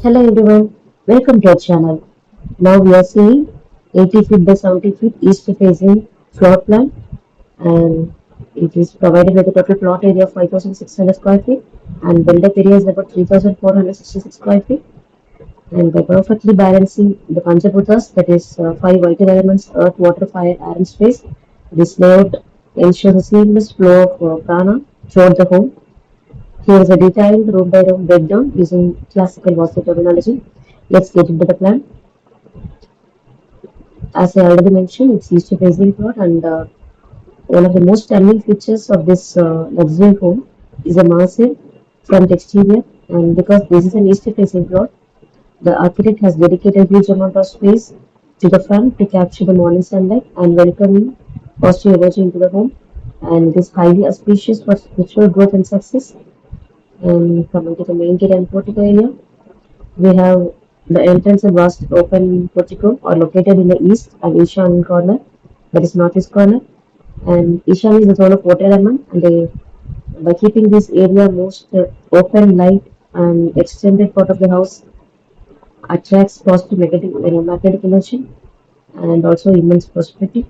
Hello everyone, welcome to our channel. Now we are seeing 80 feet by 70 feet east facing floor plan, and it is provided with a total plot area of 5,600 square feet and build-up area is about 3,466 square feet, and by perfectly balancing the Panchabuddhas, that is five vital elements earth, water, fire, air and space. This layout ensures a seamless flow of prana throughout the home. Here is a detailed room by room breakdown using classical Vastu terminology. Let's get into the plan. As I already mentioned, it's east facing plot, and one of the most stunning features of this luxury home is a massive front exterior. And because this is an east facing plot, the architect has dedicated a huge amount of space to the front to capture the morning sunlight and welcoming positive energy into the home. And it is highly auspicious for spiritual growth and success. And coming to the main gate and portico area, we have the entrance and vast open portico are located in the east and Ishan corner, that is northeast corner. And Ishan is the zone of water element, and by keeping this area most open, light, and extended part of the house attracts positive magnetic energy and also immense prosperity.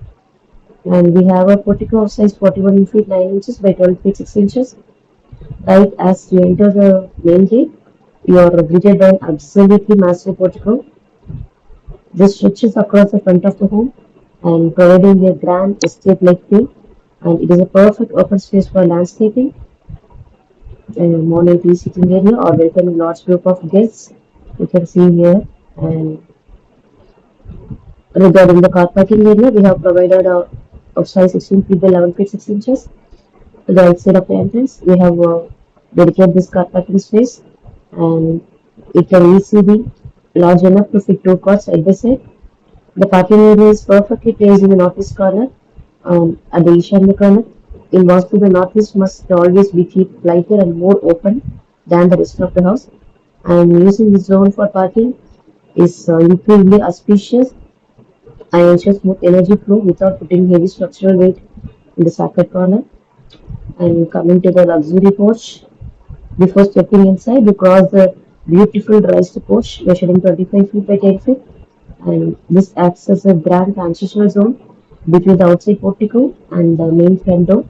And we have a portico of size 41 feet 9 inches by 12 feet 6 inches. Right as you enter the main gate, you are greeted by an absolutely massive portico. This stretches across the front of the home and providing a grand estate-like feel. And it is a perfect open space for landscaping, morning tea sitting area, or welcoming large group of guests. You can see here. And regarding the car parking area, we have provided a of size 16 feet by 11 feet 6 inches. To the right side of the entrance, we have dedicated this car parking space, and it can easily be large enough to fit two cars side by side. The parking area is perfectly placed in the northeast corner, at the Ishamya corner. In Vastu, the northeast must always be kept lighter and more open than the rest of the house. And using this zone for parking is incredibly auspicious and ensures smooth energy flow without putting heavy structural weight in the sacred corner. And coming to the luxury porch, before stepping inside, you cross the beautiful raised porch measuring 25 feet by 10 feet, and this acts as a grand transitional zone between the outside portico and the main front door.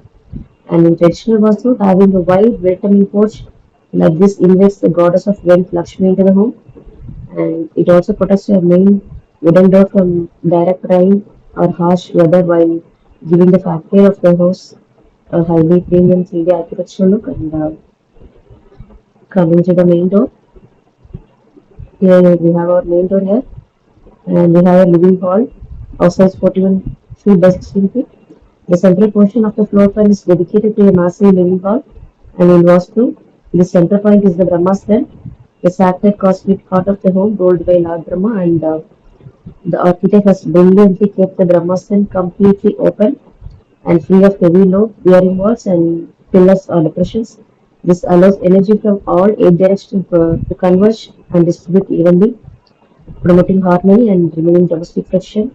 And in traditional Vastu, having a wide welcoming porch like this invites the goddess of wealth Lakshmi into the home, and it also protects your main wooden door from direct rain or harsh weather while giving the facade of the house a highly premium 3D architectural look. And coming to the main door, here we have our main door here, and we have a living hall of size 41 feet by 16 feet. The central portion of the floor plan is dedicated to a massive living hall, and in Vastu, the center point is the Brahmastan, the sacred cosmic heart of the home, ruled by Lord Brahma, and the architect has brilliantly kept the Brahmastan completely open and free of heavy load bearing walls and pillars or depressions. This allows energy from all eight directions to converge and distribute evenly, promoting harmony and removing domestic friction.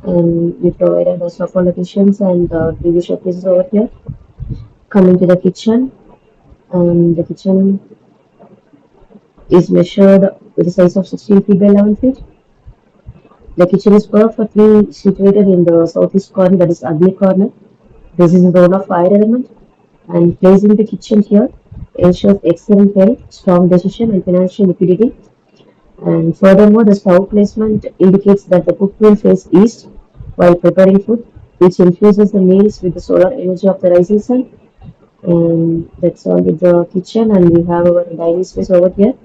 And we provided the sofa locations and TV showcases over here. Coming to the kitchen, and the kitchen is measured with a size of 16 feet by 11 feet. The kitchen is perfectly situated in the southeast corner, that is ugly corner. This is the zone of fire element, and placing the kitchen here ensures excellent health, strong decision, and financial liquidity. And furthermore, the stove placement indicates that the cook will face east while preparing food, which infuses the meals with the solar energy of the rising sun. And that's all with the kitchen. And we have our dining space over here,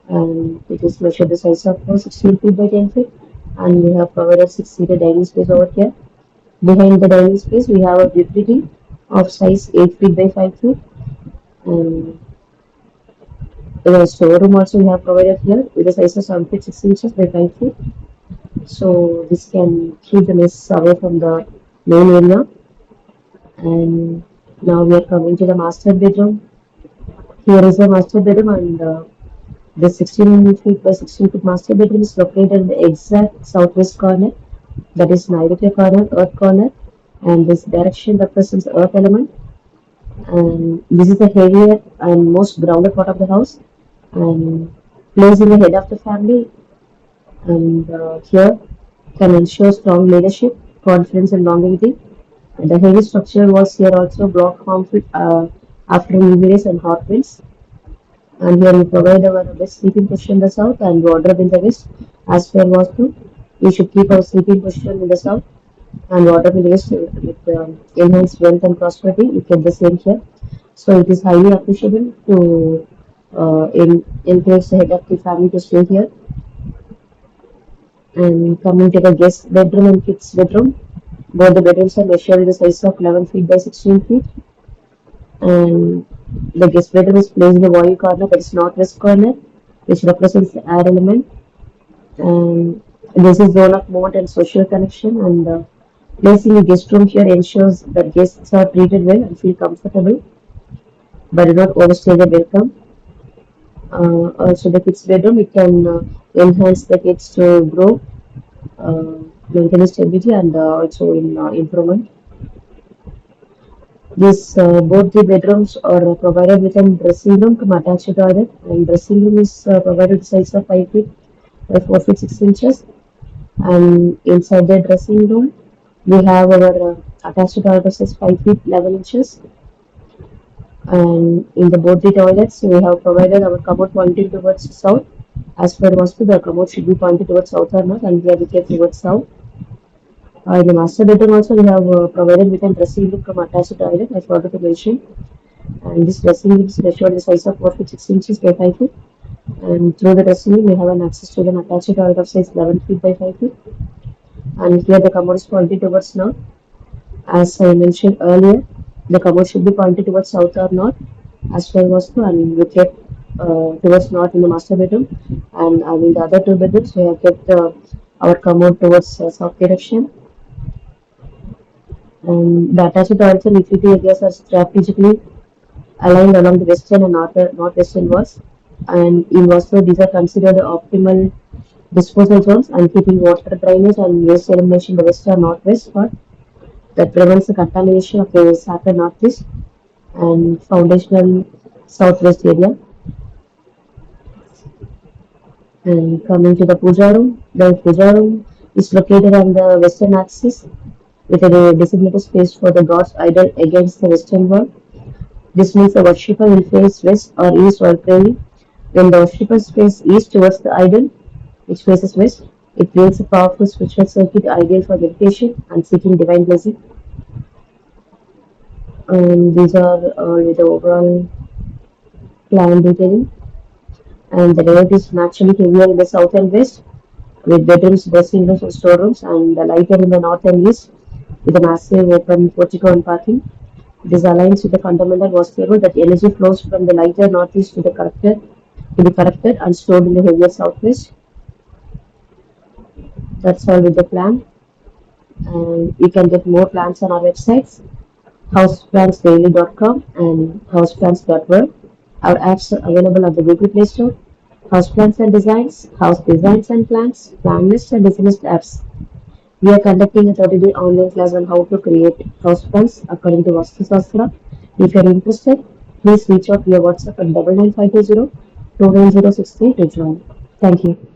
and it is measured the size of 16 feet by 10 feet. And we have provided 6-seater dining space over here. Behind the dining space, we have a utility of size 8 feet by 5 feet. And the storeroom also we have provided here with a size of 7 feet 6 inches by 5 feet. So this can keep the mess away from the main area. And now we are coming to the master bedroom. Here is the master bedroom, and the 16 feet by 16 feet master bedroom is located in the exact southwest corner, that is Nairobi corner, earth corner, and this direction represents the earth element. And this is the heavier and most grounded part of the house. And Placing the head of the family and here can ensure strong leadership, confidence, and longevity. And the heavy structure was here also block conflict after injuries and hot winds. And here we provide our best sleeping position in the south and wardrobe in the west. As per Vastu, we should keep our sleeping position in the south and wardrobe in the west with enhanced wealth and prosperity. We get the same here. So it is highly appreciable to encourage the head of the family to stay here. And coming to the guest bedroom and kids bedroom, both the bedrooms are measured in the size of 11 feet by 16 feet. And the guest bedroom is placed in the wall corner, that is northwest corner, which represents the air element. And this is zone of movement and social connection. And placing a guest room here ensures that guests are treated well and feel comfortable, but do not overstay the welcome. Also, the kids' bedroom, it can enhance the kids to grow, uh, maintain stability, and also in improvement. This both the bedrooms are provided with a dressing room to attached toilet, and dressing room is provided size of 5 feet by 4 feet 6 inches. And inside the dressing room, we have our attached toilet size 5 feet 11 inches. And in the both the toilets, we have provided our commode pointing towards south. As per Vastu, the commode should be pointed towards south or north, and here we kept towards south. In the master bedroom also, we have provided with a dressing room from attached toilet, as forgot to mention. And this dressing room is measured the size of 4 feet 6 inches by 5 feet. And through the dressing room, we have an access to an attached toilet of size 11 feet by 5 feet. And here the commode is pointed towards north. As I mentioned earlier, the commode should be pointed towards south or north, as per Vastu, and we kept towards north in the master bedroom. And in the other two bedrooms, we have kept our commode towards south direction. And the attached toilets and utility areas are strategically aligned along the western and northwestern walls. And in Vastu, these are considered optimal disposal zones and keeping water drainage and waste elimination in the west or northwest part that prevents the contamination of the sacred northeast and foundational southwest area. And coming to the puja room is located on the western axis with a designated space for the god's idol against the western wall. This means the worshipper will face west or east while praying. When the worshippers face east towards the idol, which faces west, it creates a powerful spiritual circuit ideal for meditation and seeking divine blessing. And these are with the overall plan detailing. And the layout is naturally heavier in the south and west, with bedrooms, dressing rooms, and storerooms, and lighter in the north and east, with a massive open portico and parking. This aligns with the fundamental Vastu rule that energy flows from the lighter northeast to be corrected and stored in the heavier southwest. That's all with the plan. And you can get more plans on our websites, houseplansdaily.com and houseplans.world. Our apps are available at the Google Play Store. Houseplans and Designs, House Designs and Plans, Plan List and Design apps. We are conducting a 30-day online class on how to create houseplans according to Vastu Shastra. If you are interested, please reach out via WhatsApp at 99520 29063 to join. Thank you.